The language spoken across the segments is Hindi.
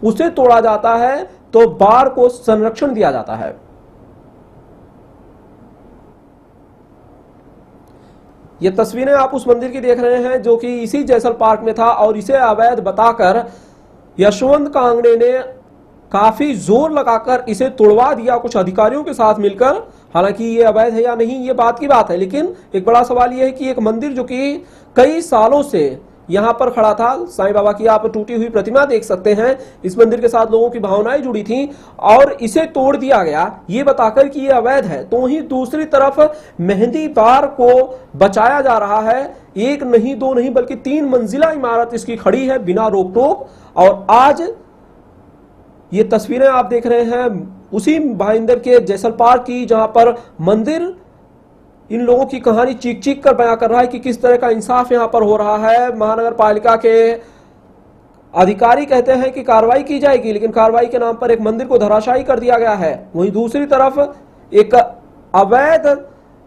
उसे तोड़ा जाता है तो बार को संरक्षण दिया जाता है। ये तस्वीरें आप उस मंदिर की देख रहे हैं जो कि इसी जैसल पार्क में था और इसे अवैध बताकर यशवंत कांगड़े ने काफी जोर लगाकर इसे तोड़वा दिया कुछ अधिकारियों के साथ मिलकर। हालांकि ये अवैध है या नहीं ये बात की बात है, लेकिन एक बड़ा सवाल ये है कि एक मंदिर जो कि कई सालों से यहां पर खड़ा था, साईं बाबा की आप टूटी हुई प्रतिमा देख सकते हैं, इस मंदिर के साथ लोगों की भावनाएं जुड़ी थी और इसे तोड़ दिया गया ये बताकर कि ये अवैध है। तो वहीं दूसरी तरफ मेहंदी बार को बचाया जा रहा है। एक नहीं दो नहीं बल्कि 3 मंजिला इमारत इसकी खड़ी है बिना रोक टोक। और आज ये तस्वीरें आप देख रहे हैं उसी भाईंदर के जैसल पार्क की, जहां पर मंदिर इन लोगों की कहानी चीख चीख कर बयां कर रहा है कि किस तरह का इंसाफ यहां पर हो रहा है। महानगर पालिका के अधिकारी कहते हैं कि कार्रवाई की जाएगी, लेकिन कार्रवाई के नाम पर एक मंदिर को धराशायी कर दिया गया है। वहीं दूसरी तरफ एक अवैध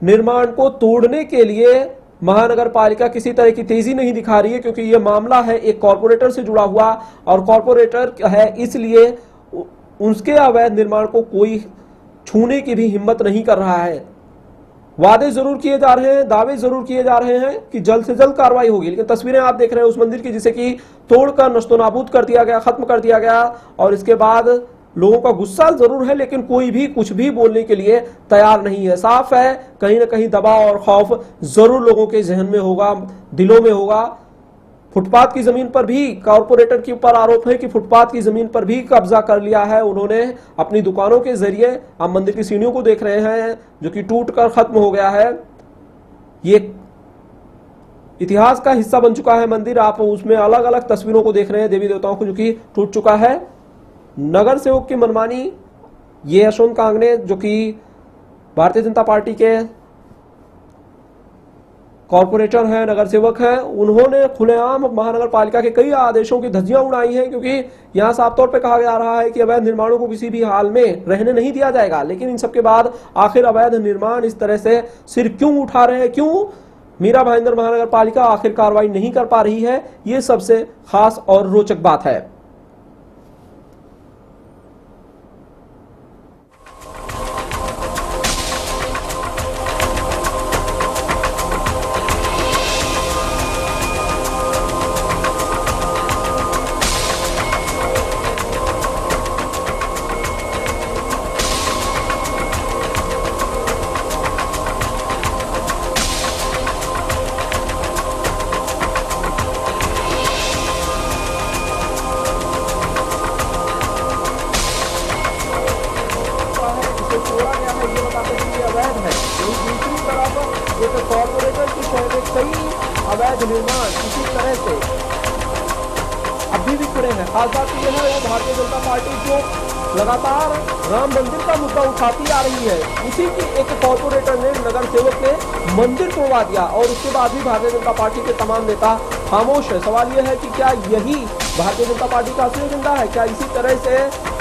निर्माण को तोड़ने के लिए महानगर पालिका किसी तरह की तेजी नहीं दिखा रही है, क्योंकि यह मामला है एक कॉरपोरेटर से जुड़ा हुआ और कॉरपोरेटर है इसलिए उसके अवैध निर्माण को कोई छूने की भी हिम्मत नहीं कर रहा है। वादे जरूर किए जा रहे हैं, दावे जरूर किए जा रहे हैं कि जल्द से जल्द कार्रवाई होगी, लेकिन तस्वीरें आप देख रहे हैं उस मंदिर की जिसे कि तोड़कर नस्तोनाबूद कर दिया गया, खत्म कर दिया गया। और इसके बाद लोगों का गुस्सा जरूर है, लेकिन कोई भी कुछ भी बोलने के लिए तैयार नहीं है। साफ है कहीं ना कहीं दबाव और खौफ जरूर लोगों के जहन में होगा, दिलों में होगा। फुटपाथ की जमीन पर भी कॉरपोरेटर के ऊपर आरोप है कि फुटपाथ की जमीन पर भी कब्जा कर लिया है उन्होंने अपनी दुकानों के जरिए। आप मंदिर की सीढ़ियों को देख रहे हैं जो कि टूटकर खत्म हो गया है। ये इतिहास का हिस्सा बन चुका है मंदिर। आप उसमें अलग अलग तस्वीरों को देख रहे हैं देवी देवताओं को जो कि टूट चुका है। नगर सेवक की मनमानी, ये यशवंत कांगड़े जो कि भारतीय जनता पार्टी के कॉरपोरेटर हैं, नगर सेवक हैं, उन्होंने खुलेआम महानगर पालिका के कई आदेशों की धज्जियां उड़ाई हैं, क्योंकि यहां साफ तौर पे कहा जा रहा है कि अवैध निर्माणों को किसी भी हाल में रहने नहीं दिया जाएगा। लेकिन इन सबके बाद आखिर अवैध निर्माण इस तरह से सिर क्यों उठा रहे हैं, क्यों मीरा भाईंदर महानगर पालिका आखिर कार्रवाई नहीं कर पा रही है, ये सबसे खास और रोचक बात है। कॉर्पोरेटर की शहर में कई अवैध निर्माण इसी तरह से अभी भी खड़े हैं। खास बात यह है वो भारतीय जनता पार्टी जो लगातार राम मंदिर का मुद्दा उठाती आ रही है, उसी की एक कॉर्पोरेटर ने नगर सेवक ने मंदिर तोड़वा दिया और उसके बाद भी भारतीय जनता पार्टी के तमाम नेता खामोश है। सवाल यह है कि क्या यही भारतीय जनता पार्टी का असली एजेंडा है? क्या इसी तरह से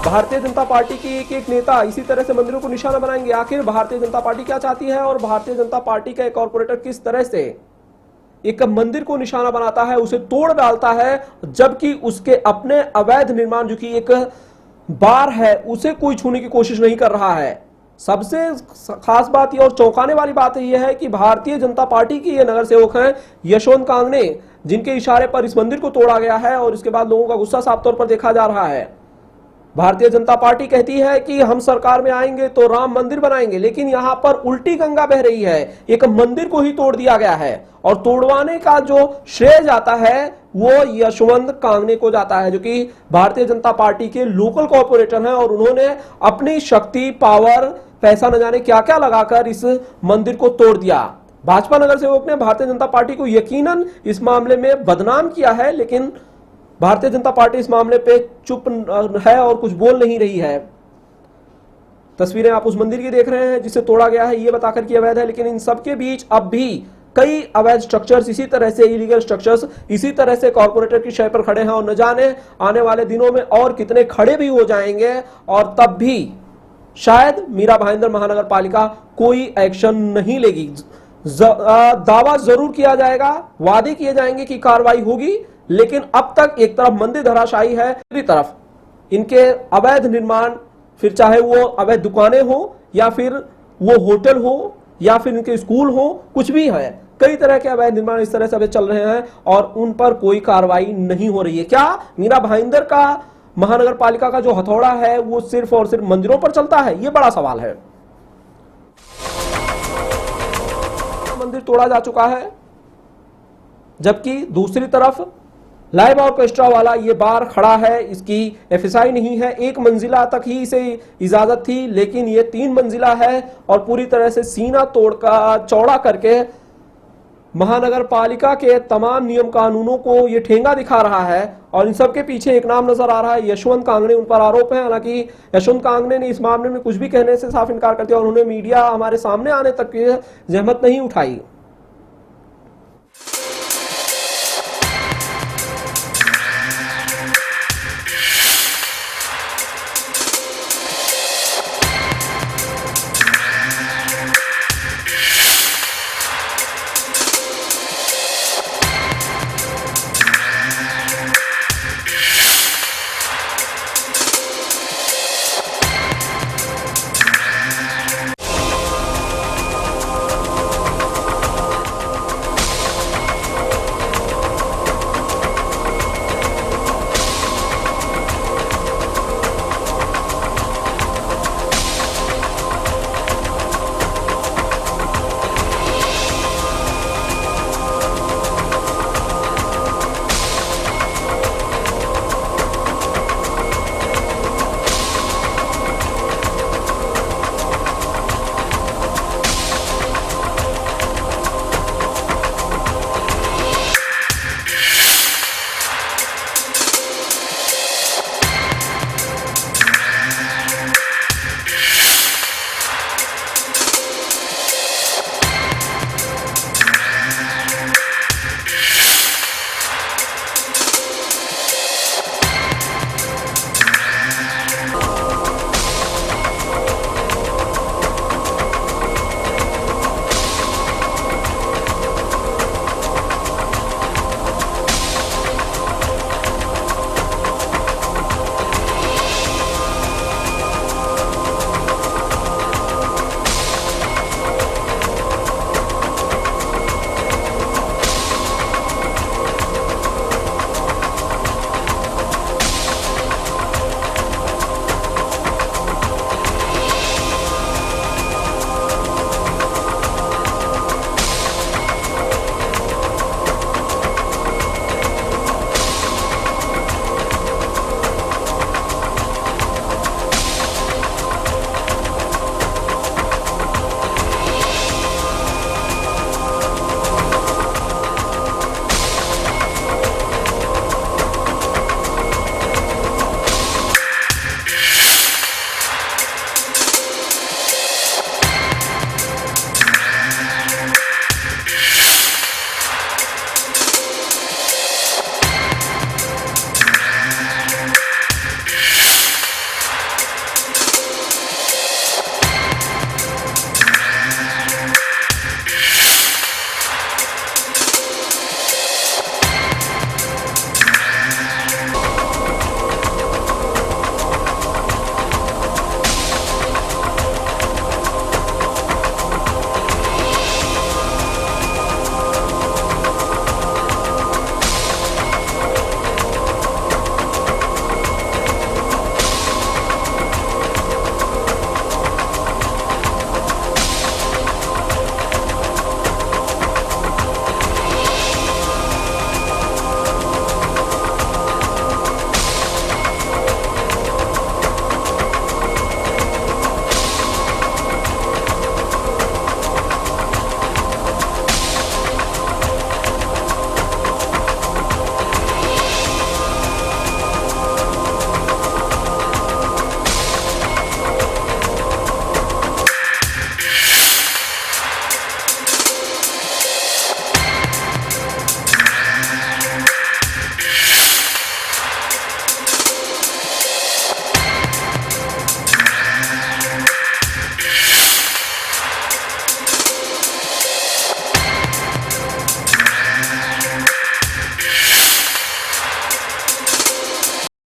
भारतीय जनता पार्टी की एक नेता इसी तरह से मंदिरों को निशाना बनाएंगे? आखिर भारतीय जनता पार्टी क्या चाहती है और भारतीय जनता पार्टी का एक कॉर्पोरेटर किस तरह से एक मंदिर को निशाना बनाता है, उसे तोड़ डालता है, जबकि उसके अपने अवैध निर्माण जो कि एक बार है उसे कोई छूने की कोशिश नहीं कर रहा है। सबसे खास बात यह और चौंकाने वाली बात यह है कि भारतीय जनता पार्टी की ये नगर सेवक हैं यशवंत कांगड़े, जिनके इशारे पर इस मंदिर को तोड़ा गया है और इसके बाद लोगों का गुस्सा साफ तौर पर देखा जा रहा है। भारतीय जनता पार्टी कहती है कि हम सरकार में आएंगे तो राम मंदिर बनाएंगे, लेकिन यहां पर उल्टी गंगा बह रही है। एक मंदिर को ही तोड़ दिया गया है और तोड़वाने का जो श्रेय जाता है वो यशवंत कांगड़े को जाता है, जो कि भारतीय जनता पार्टी के लोकल कॉर्पोरेटर हैं और उन्होंने अपनी शक्ति, पावर, पैसा न जाने क्या क्या लगाकर इस मंदिर को तोड़ दिया। भाजपा नगर सेवक ने भारतीय जनता पार्टी को यकीनन इस मामले में बदनाम किया है, लेकिन भारतीय जनता पार्टी इस मामले पे चुप है और कुछ बोल नहीं रही है। तस्वीरें आप उस मंदिर की देख रहे हैं जिसे तोड़ा गया है ये बताकर कि अवैध है, लेकिन इन सबके बीच अब भी कई अवैध स्ट्रक्चर्स इसी तरह से, इलीगल स्ट्रक्चर्स इसी तरह से कॉर्पोरेटर की शय पर खड़े हैं और न जाने आने वाले दिनों में और कितने खड़े भी हो जाएंगे और तब भी शायद मीरा भाईंदर महानगर पालिका कोई एक्शन नहीं लेगी। दावा जरूर किया जाएगा, वादे किए जाएंगे कि कार्रवाई होगी, लेकिन अब तक एक तरफ मंदिर धराशायी है, दूसरी तरफ इनके अवैध निर्माण, फिर चाहे वो अवैध दुकानें हो या फिर वो होटल हो या फिर इनके स्कूल हो, कुछ भी है, कई तरह के अवैध निर्माण इस तरह से अभी चल रहे हैं और उन पर कोई कार्रवाई नहीं हो रही है। क्या मीरा भाईंदर का महानगर पालिका का जो हथौड़ा है वो सिर्फ और सिर्फ मंदिरों पर चलता है? ये बड़ा सवाल है। मंदिर तोड़ा जा चुका है, जबकि दूसरी तरफ लाइव ऑर्केस्ट्रा वाला ये बार खड़ा है, इसकी एफएसआई नहीं है, 1 मंजिला तक ही इसे इजाजत थी, लेकिन ये 3 मंजिला है और पूरी तरह से सीना तोड़कर चौड़ा करके महानगर पालिका के तमाम नियम कानूनों को ये ठेंगा दिखा रहा है। और इन सब के पीछे एक नाम नजर आ रहा है, यशवंत कांगड़े। उन पर आरोप है, हालांकि यशवंत कांगड़े ने इस मामले में कुछ भी कहने से साफ इनकार कर दिया और उन्होंने मीडिया हमारे सामने आने तक की जहमत नहीं उठाई।